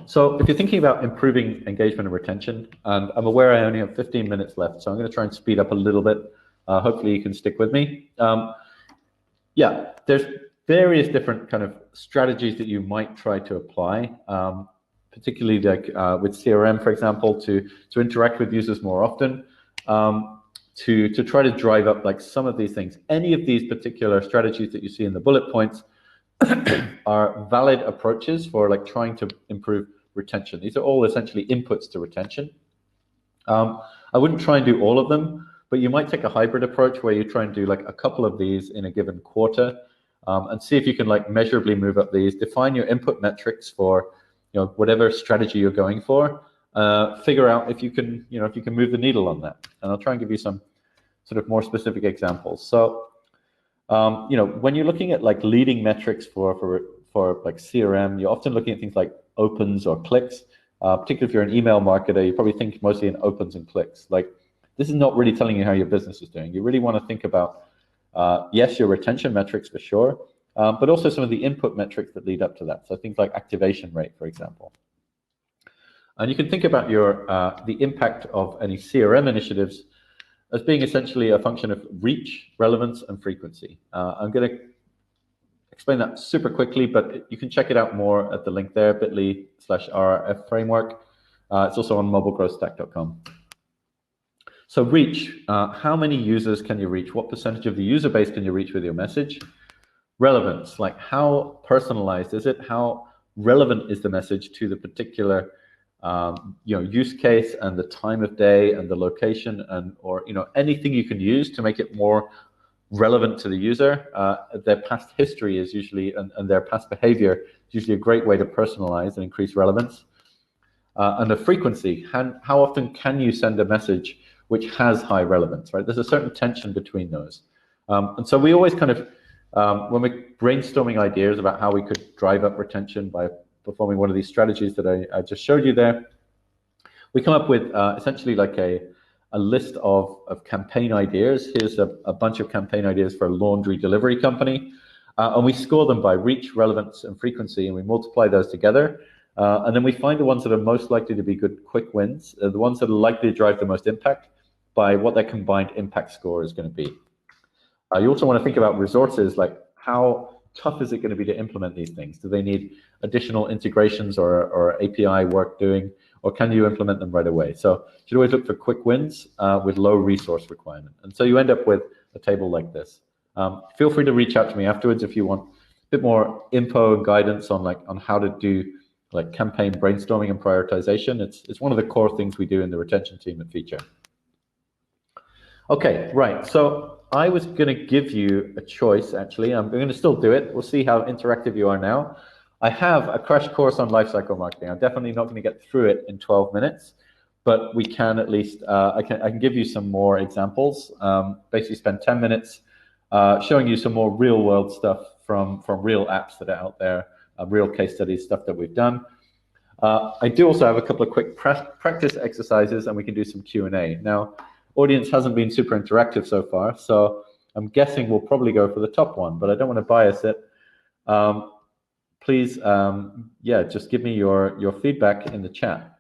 So if you're thinking about improving engagement and retention, and I'm aware I only have 15 minutes left, so I'm going to try and speed up a little bit. Hopefully you can stick with me. Yeah, there's various different kind of strategies that you might try to apply, particularly like with CRM, for example, to interact with users more often, to try to drive up like some of these things. Any of these particular strategies that you see in the bullet points are valid approaches for like trying to improve retention. These are all essentially inputs to retention. I wouldn't try and do all of them, but you might take a hybrid approach where you try and do like a couple of these in a given quarter, and see if you can like measurably move up these. Define your input metrics for whatever strategy you're going for, figure out if you can, if you can move the needle on that. And I'll try and give you some sort of more specific examples. So, when you're looking at like leading metrics for like CRM, you're often looking at things like opens or clicks. Particularly if you're an email marketer, you probably think mostly in opens and clicks. Like, this is not really telling you how your business is doing. You really want to think about, yes, your retention metrics for sure, but also some of the input metrics that lead up to that. So things like activation rate, for example. And you can think about the impact of any CRM initiatives as being essentially a function of reach, relevance, and frequency. I'm going to explain that super quickly, but you can check it out more at the link there, bit.ly/RRF framework. It's also on mobilegrowthstack.com. So reach, how many users can you reach? What percentage of the user base can you reach with your message? Relevance, like how personalized is it? How relevant is the message to the particular use case and the time of day and the location or anything you can use to make it more relevant to the user. Their past history is usually and their past behavior is usually a great way to personalize and increase relevance. And the frequency, how often can you send a message which has high relevance, right? There's a certain tension between those. And so we always kind of, when we're brainstorming ideas about how we could drive up retention by performing one of these strategies that I just showed you there, we come up with essentially like a list of campaign ideas. Here's a bunch of campaign ideas for a laundry delivery company. And we score them by reach, relevance, and frequency, and we multiply those together. And then we find the ones that are most likely to be good quick wins, the ones that are likely to drive the most impact by what their combined impact score is going to be. You also want to think about resources, like how tough is it going to be to implement these things? Do they need additional integrations or API work doing, or can you implement them right away? So you should always look for quick wins with low resource requirement. And so you end up with a table like this. Feel free to reach out to me afterwards if you want a bit more info and guidance on how to do like campaign brainstorming and prioritization. It's one of the core things we do in the retention team at Phiture. Okay, right. So I was going to give you a choice, actually. I'm going to still do it. We'll see how interactive you are now. I have a crash course on lifecycle marketing. I'm definitely not going to get through it in 12 minutes, but we can at least, I can give you some more examples. Basically spend 10 minutes showing you some more real world stuff from real apps that are out there, real case studies, stuff that we've done. I do also have a couple of quick practice exercises, and we can do some Q&A. Now, audience hasn't been super interactive so far, so I'm guessing we'll probably go for the top one, but I don't want to bias it. Please, just give me your feedback in the chat.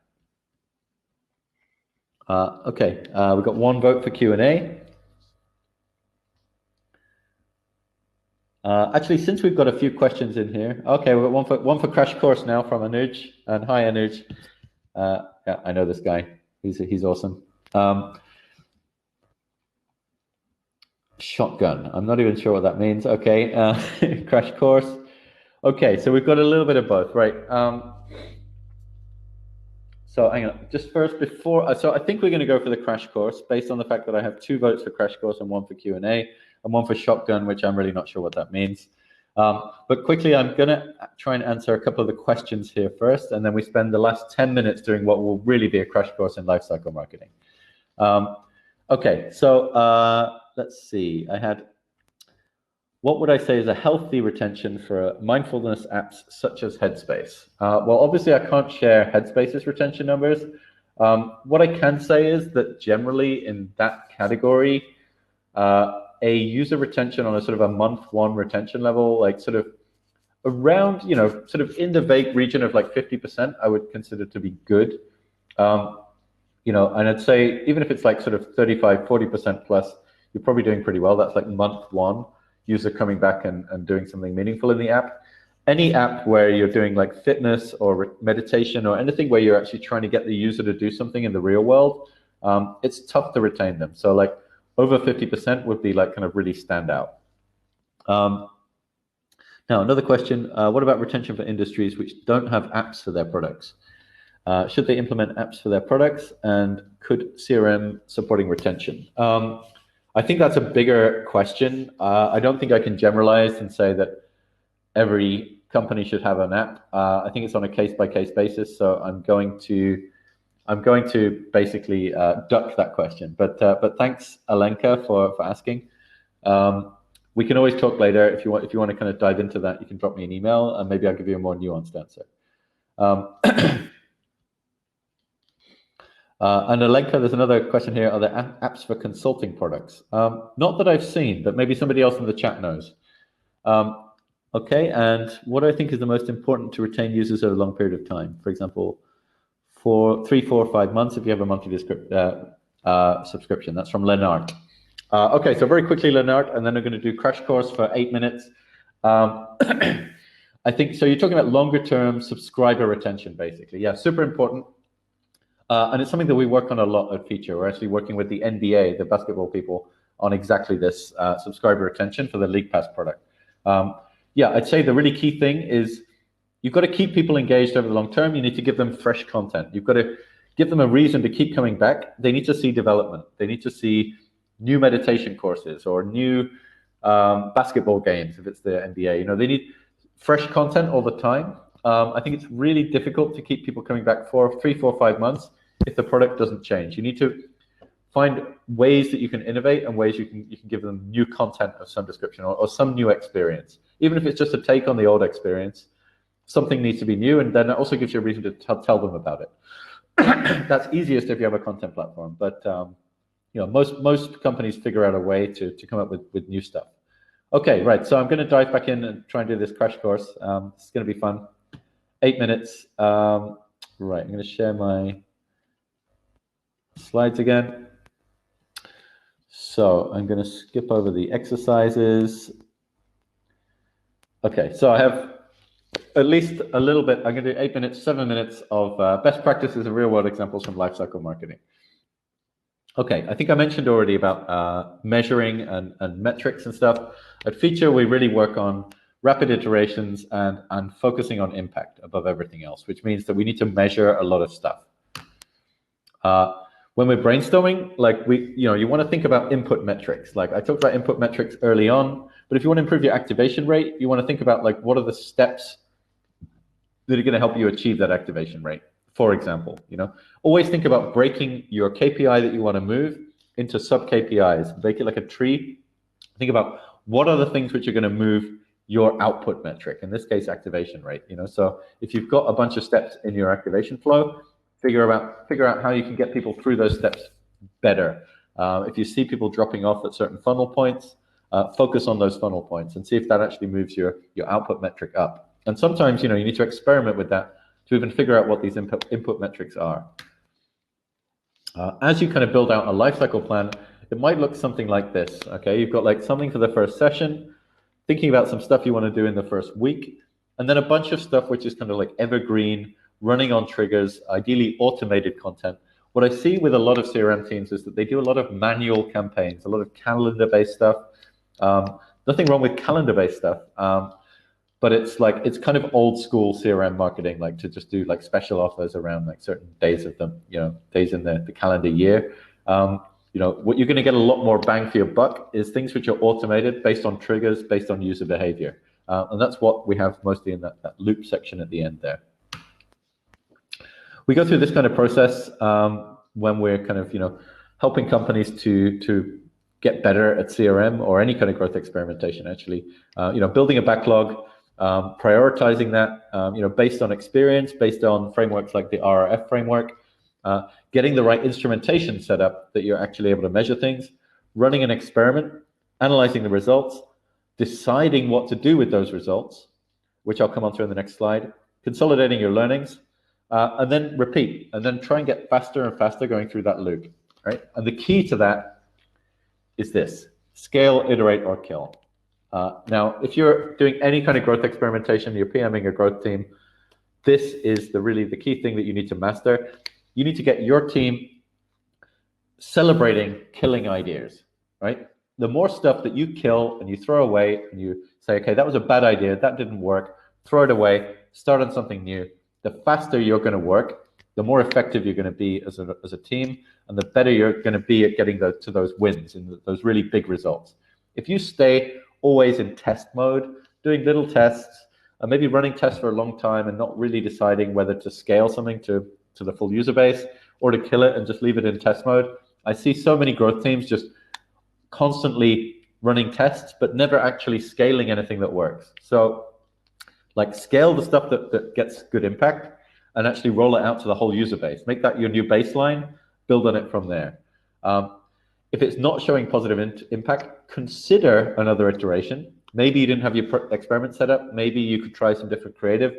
Okay, we've got one vote for Q&A. Actually, since we've got a few questions in here, okay, we've got one for crash course now from Anuj. And hi, Anuj. Yeah, I know this guy. He's awesome. Shotgun. I'm not even sure what that means. Okay, crash course. Okay, so we've got a little bit of both, right? So hang on, just first before, so I think we're going to go for the crash course based on the fact that I have 2 votes for crash course and 1 for Q&A and 1 for shotgun, which I'm really not sure what that means. But quickly, I'm going to try and answer a couple of the questions here first, and then we spend the last 10 minutes doing what will really be a crash course in lifecycle marketing. Okay, so let's see. I had, what would I say is a healthy retention for mindfulness apps such as Headspace? Well, obviously I can't share Headspace's retention numbers. What I can say is that generally in that category, a user retention on a sort of a month 1 retention level, like sort of around, sort of in the vague region of like 50%, I would consider to be good. And I'd say even if it's like sort of 35, 40% plus, you're probably doing pretty well. That's like month 1. User coming back and doing something meaningful in the app. Any app where you're doing like fitness or meditation or anything where you're actually trying to get the user to do something in the real world, it's tough to retain them. So like over 50% would be like kind of really stand out. Now, another question, what about retention for industries which don't have apps for their products? Should they implement apps for their products, and could CRM supporting retention? I think that's a bigger question. I don't think I can generalize and say that every company should have an app. I think it's on a case-by-case basis, so I'm going to basically duck that question. But thanks, Alenka, for asking. We can always talk later if you want to kind of dive into that. You can drop me an email, and maybe I'll give you a more nuanced answer. And Alenka, there's another question here. Are there apps for consulting products? Not that I've seen, but maybe somebody else in the chat knows. Okay, and what do I think is the most important to retain users over a long period of time? For example, for 3, 4, 5 months if you have a monthly subscription. That's from Lennart. Okay, so very quickly, Lennart, and then I'm going to do crash course for 8 minutes. I think, so you're talking about longer term subscriber retention, basically. Yeah, super important. And it's something that we work on a lot at Phiture. We're actually working with the NBA, the basketball people, on exactly this subscriber retention for the League Pass product. Yeah, I'd say the really key thing is you've got to keep people engaged over the long term. You need to give them fresh content. You've got to give them a reason to keep coming back. They need to see development. They need to see new meditation courses or new basketball games if it's the NBA. You know, they need fresh content all the time. I think it's really difficult to keep people coming back for 3, 4, 5 months if the product doesn't change. You need to find ways that you can innovate and ways you can give them new content of some description or some new experience. Even if it's just a take on the old experience, something needs to be new, and then it also gives you a reason to tell them about it. That's easiest if you have a content platform, but you know, most companies figure out a way to come up with new stuff. Okay, right, so I'm going to dive back in and try and do this crash course. It's going to be fun. 8 minutes. Right, I'm going to share my slides again. So I'm going to skip over the exercises. Okay, so I have at least a little bit. I'm going to do 8 minutes, 7 minutes of best practices and real world examples from lifecycle marketing. Okay, I think I mentioned already about measuring and metrics and stuff. At Phiture, we really work on rapid iterations and focusing on impact above everything else, which means that we need to measure a lot of stuff. When we're brainstorming, like you want to think about input metrics. Like I talked about input metrics early on, but if you want to improve your activation rate, you want to think about like what are the steps that are going to help you achieve that activation rate. For example, always think about breaking your KPI that you want to move into sub KPIs. Make it like a tree. Think about what are the things which are going to move your output metric, in this case, activation rate. So if you've got a bunch of steps in your activation flow, figure out how you can get people through those steps better. If you see people dropping off at certain funnel points, focus on those funnel points and see if that actually moves your output metric up. And sometimes you need to experiment with that to even figure out what these input metrics are. As you kind of build out a lifecycle plan, it might look something like this. Okay, you've got like something for the first session, thinking about some stuff you want to do in the first week, and then a bunch of stuff which is kind of like evergreen, running on triggers, ideally automated content. What I see with a lot of CRM teams is that they do a lot of manual campaigns, a lot of calendar-based stuff. Nothing wrong with calendar-based stuff, but it's kind of old school CRM marketing, like to just do like special offers around like certain days of them, days in the calendar year. What you're going to get a lot more bang for your buck is things which are automated based on triggers, based on user behavior. And that's what we have mostly in that loop section at the end there. We go through this kind of process when we're kind of, helping companies to get better at CRM or any kind of growth experimentation, actually. Building a backlog, prioritizing that, based on experience, based on frameworks like the RRF framework, getting the right instrumentation set up that you're actually able to measure things, running an experiment, analyzing the results, deciding what to do with those results, which I'll come on to in the next slide, consolidating your learnings, and then repeat, and then try and get faster and faster going through that loop, right? And the key to that is this: scale, iterate, or kill. Now, if you're doing any kind of growth experimentation, you're PMing a growth team, this is really the key thing that you need to master. You need to get your team celebrating killing ideas, right? The more stuff that you kill and you throw away and you say, okay, that was a bad idea, that didn't work, throw it away, start on something new, the faster you're going to work, the more effective you're going to be as a team, and the better you're going to be at getting to those wins and those really big results. If you stay always in test mode, doing little tests, maybe running tests for a long time and not really deciding whether to scale something to the full user base or to kill it and just leave it in test mode. I see so many growth teams just constantly running tests, but never actually scaling anything that works. So like scale the stuff that gets good impact and actually roll it out to the whole user base. Make that your new baseline, build on it from there. If it's not showing positive impact, consider another iteration. Maybe you didn't have your experiment set up. Maybe you could try some different creative,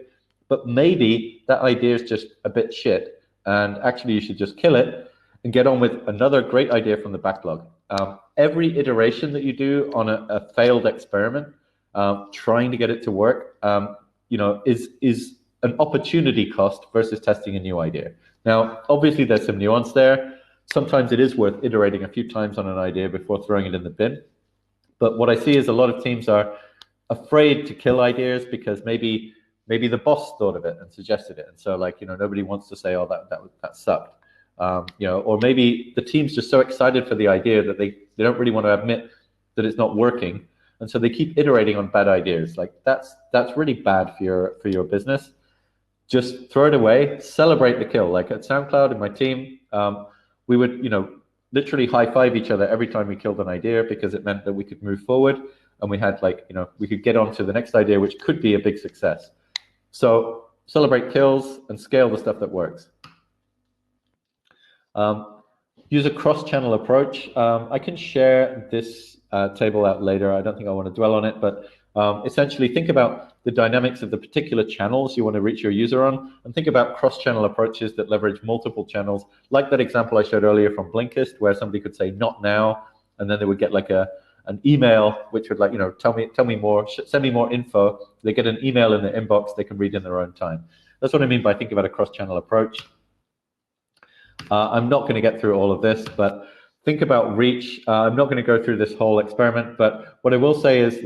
but maybe that idea is just a bit shit and actually you should just kill it and get on with another great idea from the backlog. Every iteration that you do on a failed experiment, trying to get it to work, is an opportunity cost versus testing a new idea. Now, obviously, there's some nuance there. Sometimes it is worth iterating a few times on an idea before throwing it in the bin. But what I see is a lot of teams are afraid to kill ideas because maybe the boss thought of it and suggested it, and so nobody wants to say, oh, that sucked. Or maybe the team's just so excited for the idea that they don't really want to admit that it's not working, and so they keep iterating on bad ideas. Like that's really bad for your business. Just throw it away. Celebrate the kill. Like at SoundCloud and my team, we would literally high five each other every time we killed an idea because it meant that we could move forward and we had we could get on to the next idea, which could be a big success. So celebrate kills and scale the stuff that works. Use a cross-channel approach. I can share this table out later. I don't think I want to dwell on it, but essentially think about the dynamics of the particular channels you want to reach your user on, and think about cross-channel approaches that leverage multiple channels, like that example I showed earlier from Blinkist, where somebody could say "not now," and then they would get like an email which would tell me more, send me more info. They get an email in their inbox they can read in their own time. That's what I mean by thinking about a cross-channel approach. I'm not going to get through all of this, but think about reach. I'm not going to go through this whole experiment, but what I will say is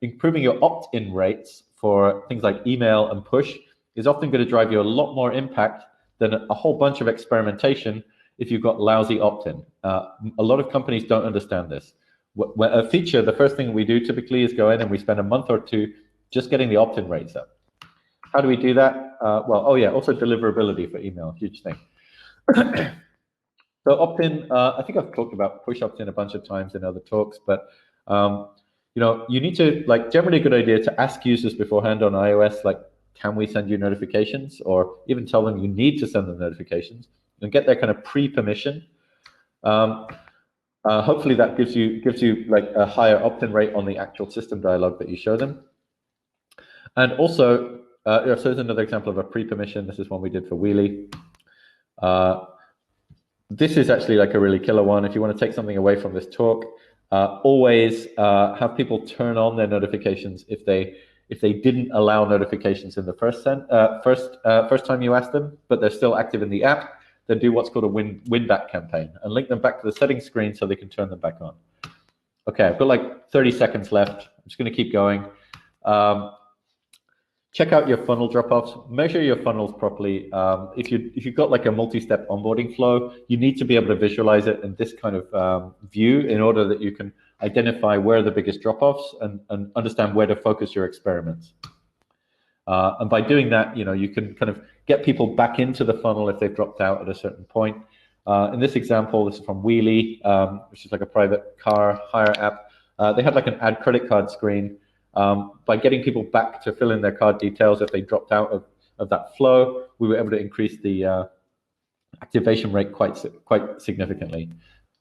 improving your opt-in rates for things like email and push is often going to drive you a lot more impact than a whole bunch of experimentation if you've got lousy opt-in. A lot of companies don't understand this. A Phiture, the first thing we do typically is go in and we spend a month or two just getting the opt-in rates up. How do we do that? Also deliverability for email, huge thing. So opt-in, I think I've talked about push opt-in a bunch of times in other talks, but you need to, generally a good idea to ask users beforehand on iOS, can we send you notifications, or even tell them you need to send them notifications and get their kind of pre-permission. Hopefully that gives you a higher opt-in rate on the actual system dialog that you show them. And also, so here's another example of a pre-permission. This is one we did for Wheelie. This is actually a really killer one. If you want to take something away from this talk, always have people turn on their notifications if they didn't allow notifications in the first time you asked them, but they're still active in the app. Then do what's called a win back campaign and link them back to the settings screen so they can turn them back on. Okay, I've got 30 seconds left. I'm just going to keep going. Check out your funnel drop-offs. Measure your funnels properly. If you've got a multi-step onboarding flow, you need to be able to visualize it in this kind of view in order that you can identify where are the biggest drop-offs and understand where to focus your experiments. And by doing that, you can kind of get people back into the funnel if they've dropped out at a certain point. In this example, this is from Wheelie, which is a private car hire app. They had an add credit card screen. By getting people back to fill in their card details if they dropped out of that flow, we were able to increase the activation rate quite significantly.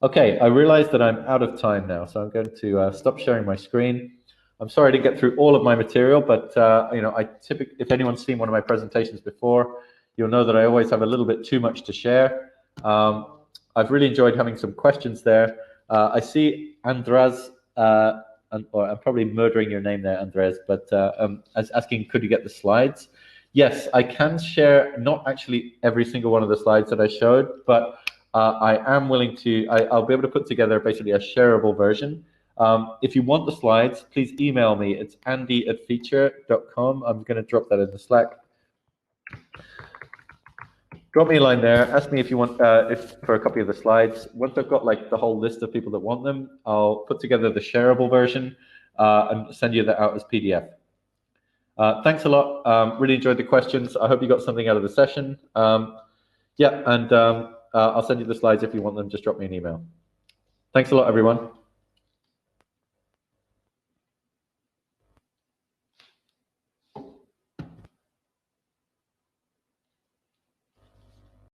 Okay, I realize that I'm out of time now, so I'm going to stop sharing my screen. I'm sorry to get through all of my material, but if anyone's seen one of my presentations before, you'll know that I always have a little bit too much to share. I've really enjoyed having some questions there. I see Andras, or I'm probably murdering your name there, Andres, but as asking, could you get the slides? Yes, I can share not actually every single one of the slides that I showed, but I am willing to, I'll be able to put together basically a shareable version. If you want the slides, please email me. It's andy@phiture.com. I'm going to drop that in the Slack. Drop me a line there. Ask me if you want for a copy of the slides. Once I've got the whole list of people that want them, I'll put together the shareable version and send you that out as PDF. Thanks a lot. Really enjoyed the questions. I hope you got something out of the session. Yeah, and I'll send you the slides if you want them. Just drop me an email. Thanks a lot, everyone.